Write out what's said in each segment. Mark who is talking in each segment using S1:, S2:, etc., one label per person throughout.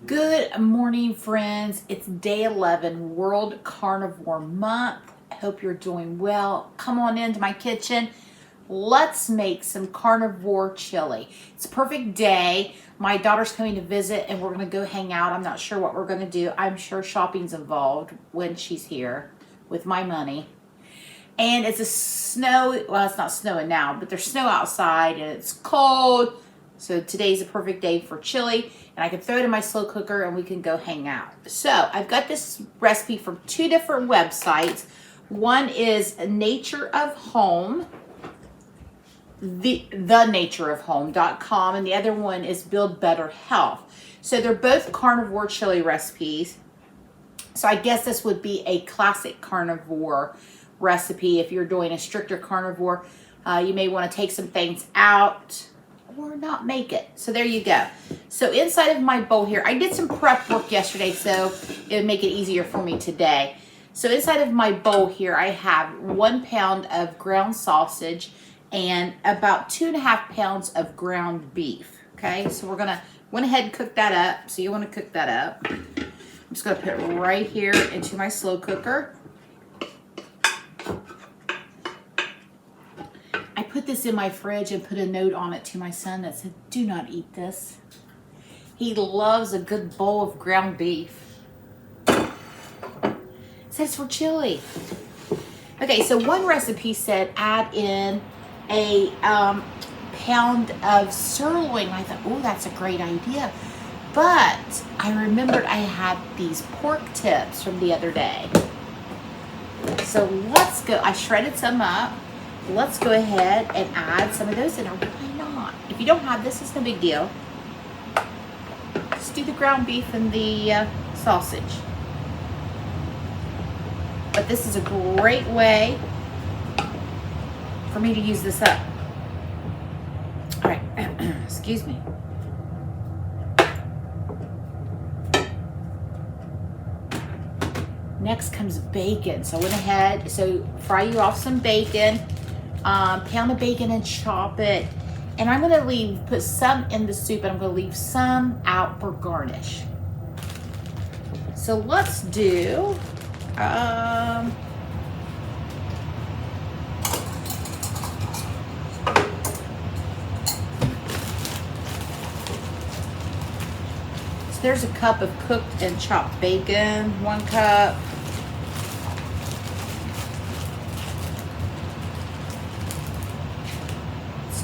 S1: Good morning, friends. It's day 11, World Carnivore Month. I hope you're doing well. Come on into my kitchen. Let's make some carnivore chili. It's a perfect day. My daughter's coming to visit and we're going to go hang out. I'm not sure what we're going to do. I'm sure shopping's involved when she's here with my money. And it's it's not snowing now, but there's snow outside and it's cold. So today's a perfect day for chili, and I can throw it in my slow cooker and we can go hang out. So I've got this recipe from two different websites. One is Nature of Home, thenatureofhome.com, and the other one is Build Better Health. So they're both carnivore chili recipes. So I guess this would be a classic carnivore recipe. If you're doing a stricter carnivore, you may want to take some things out or not make it. So there you go. So inside of my bowl here, I did some prep work yesterday, so it would make it easier for me today. So inside of my bowl here, I have 1 pound of ground sausage and about 2.5 pounds of ground beef. Okay, so we're gonna went ahead and cook that up. So you want to cook that up. I'm just gonna put it right here into my slow cooker. I put this in my fridge and put a note on it to my son that said, do not eat this. He loves a good bowl of ground beef. It says for chili. Okay, so one recipe said add in a pound of sirloin. I thought, oh, that's a great idea. But I remembered I had these pork tips from the other day. So let's go. I shredded some up. Let's go ahead and add some of those in. Or why not? If you don't have this, it's no big deal. Just do the ground beef and the sausage. But this is a great way for me to use this up. All right, excuse me. Next comes bacon. So I went ahead, fry you off some bacon. Pound the bacon and chop it. And I'm gonna put some in the soup and I'm gonna leave some out for garnish. So let's do, so there's a cup of cooked and chopped bacon, 1 cup.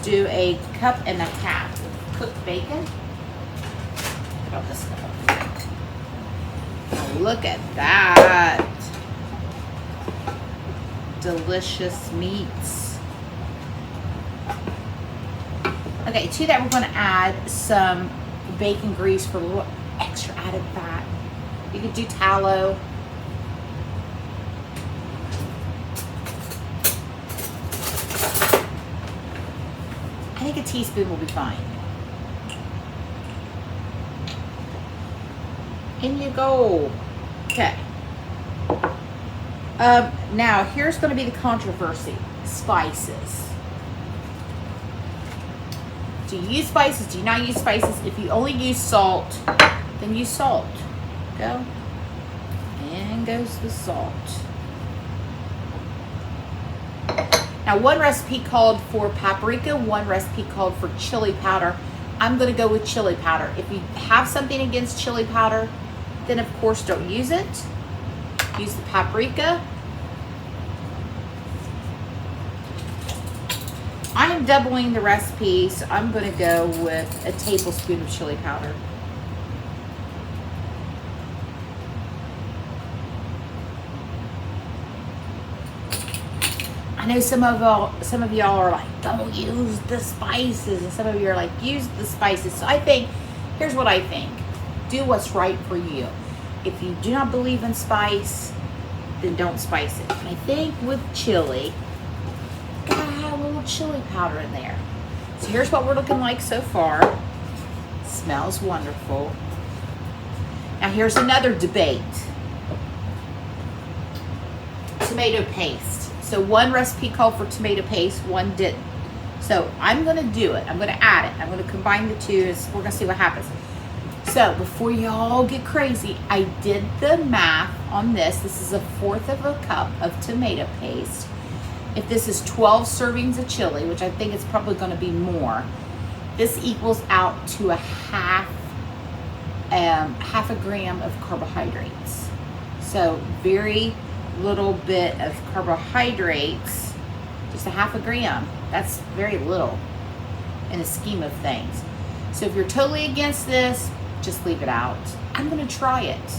S1: Do a cup and a half of cooked bacon. Put all this stuff. Now look at that. Delicious meats. Okay, to that we're going to add some bacon grease for a little extra added fat. You could do tallow. I think a teaspoon will be fine. In you go. Okay. Now, here's going to be the controversy. Spices. Do you use spices? Do you not use spices? If you only use salt, then use salt. Go. And goes the salt. Now, one recipe called for paprika, one recipe called for chili powder. I'm going to go with chili powder. If you have something against chili powder, then of course don't use it. Use the paprika. I am doubling the recipe, so I'm going to go with a tablespoon of chili powder. I know some of y'all are like, don't use the spices, and some of you are like, use the spices. So I think, here's what I think. Do what's right for you. If you do not believe in spice, then don't spice it. And I think with chili, you gotta have a little chili powder in there. So here's what we're looking like so far. Smells wonderful. Now here's another debate. Tomato paste. So one recipe called for tomato paste, one didn't. So I'm going to do it. I'm going to add it. I'm going to combine the two. We're going to see what happens. So before y'all get crazy, I did the math on this. This is 1/4 of a cup of tomato paste. If this is 12 servings of chili, which I think it's probably going to be more, this equals out to a half a gram of carbohydrates. So very little bit of carbohydrates, just a half a gram. That's very little in the scheme of things. So if you're totally against this, just leave it out. I'm gonna try it.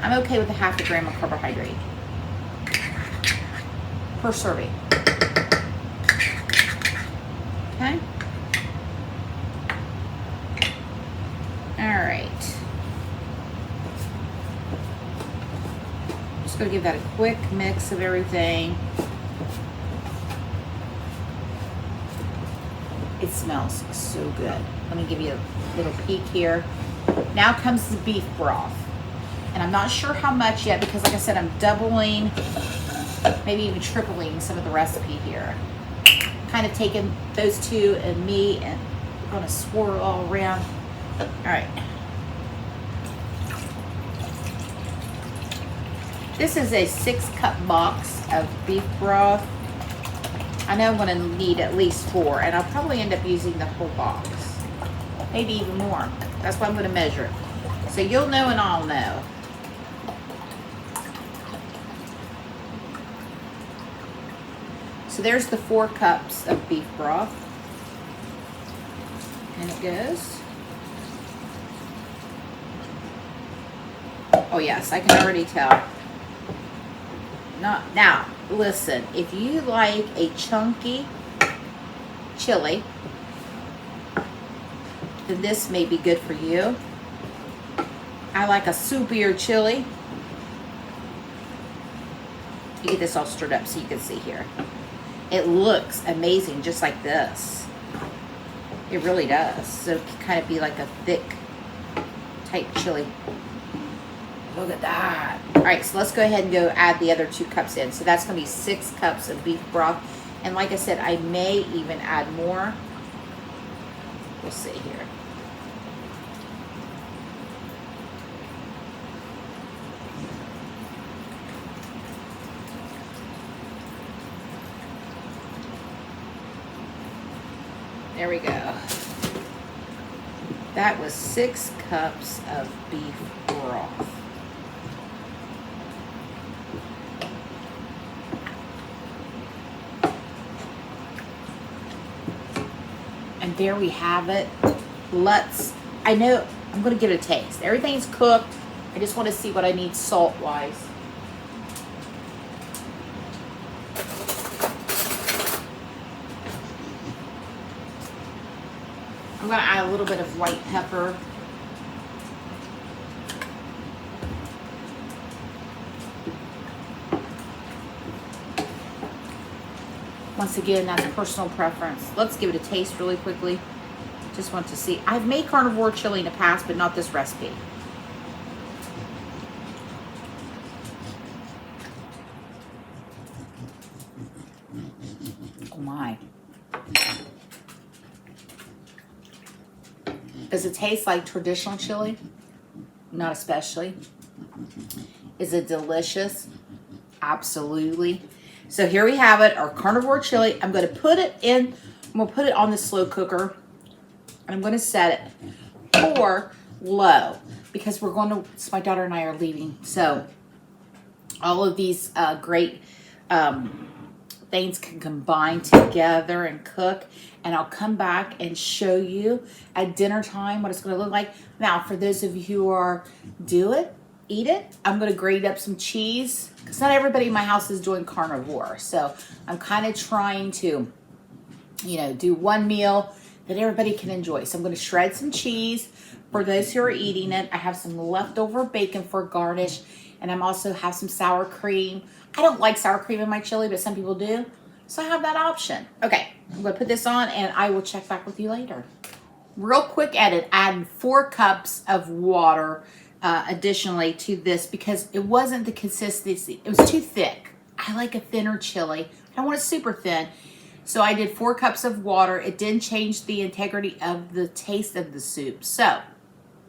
S1: I'm okay with a half a gram of carbohydrate per serving. Okay. All right. Just gonna give that a quick mix of everything. It smells so good. Let me give you a little peek here. Now comes the beef broth. And I'm not sure how much yet because like I said, I'm doubling, maybe even tripling some of the recipe here. Kind of taking those two and me and we're gonna swirl all around. All right. This is a 6-cup box of beef broth. I know I'm gonna need at least 4 and I'll probably end up using the whole box. Maybe even more. That's why I'm gonna measure it. So you'll know and I'll know. So there's the 4 cups of beef broth. And it goes. Oh yes, I can already tell. Now, listen, if you like a chunky chili, then this may be good for you. I like a soupier chili. You get this all stirred up so you can see here. It looks amazing just like this. It really does. So it can kind of be like a thick type chili. Look at that. All right, so let's go ahead and go add the other 2 cups in. So that's gonna be 6 cups of beef broth. And like I said, I may even add more. We'll see here. There we go. That was 6 cups of beef broth. And there we have it. I know I'm gonna give it a taste. Everything's cooked. I just want to see what I need salt-wise. I'm gonna add a little bit of white pepper. Once again, that's personal preference. Let's give it a taste really quickly. Just want to see. I've made carnivore chili in the past, but not this recipe. Oh my. Does it taste like traditional chili? Not especially. Is it delicious? Absolutely. So here we have it, our carnivore chili. I'm going to put it in, I'm going to put it on the slow cooker. And I'm going to set it for low because we're going to, so my daughter and I are leaving. So all of these great things can combine together and cook. And I'll come back and show you at dinner time what it's going to look like. Now, for those of you who are eat it, I'm going to grate up some cheese because not everybody in my house is doing carnivore. So I'm kind of trying to, do one meal that everybody can enjoy. So I'm going to shred some cheese for those who are eating it. I have some leftover bacon for garnish, and I'm also have some sour cream. I don't like sour cream in my chili, but some people do. So I have that option. Okay, I'm going to put this on, and I will check back with you later. Real quick edit, add 4 cups of water additionally to this because it wasn't the consistency. It was too thick. I like a thinner chili. I don't want it super thin. So I did 4 cups of water. It didn't change the integrity of the taste of the soup. So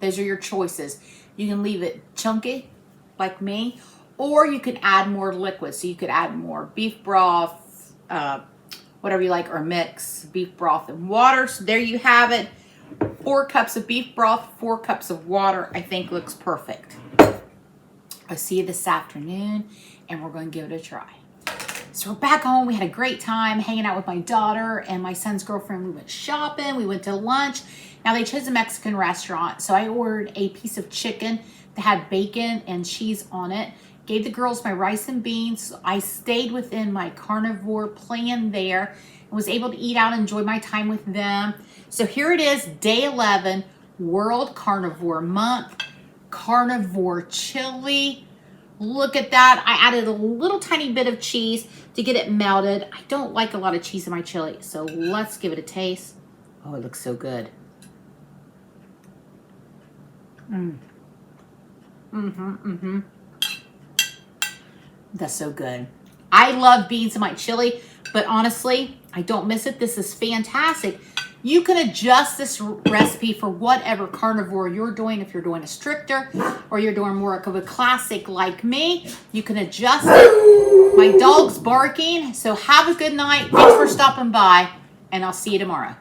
S1: those are your choices. You can leave it chunky like me, or you can add more liquid. So you could add more beef broth, whatever you like, or mix beef broth and water. So there you have it. 4 cups of beef broth, 4 cups of water, I think looks perfect. I'll see you this afternoon, and we're going to give it a try. So we're back home. We had a great time hanging out with my daughter and my son's girlfriend. We went shopping. We went to lunch. Now they chose a Mexican restaurant, so I ordered a piece of chicken that had bacon and cheese on it. Gave the girls my rice and beans. I stayed within my carnivore plan there and was able to eat out and enjoy my time with them. So here it is, day 11, World Carnivore Month, Carnivore Chili. Look at that. I added a little tiny bit of cheese to get it melted. I don't like a lot of cheese in my chili, so let's give it a taste. Oh, it looks so good. That's so good. I love beans in my chili, but honestly, I don't miss it. This is fantastic. You can adjust this recipe for whatever carnivore you're doing. If you're doing a stricter or you're doing more of a classic like me, you can adjust it. My dog's barking, so have a good night. Thanks for stopping by, and I'll see you tomorrow.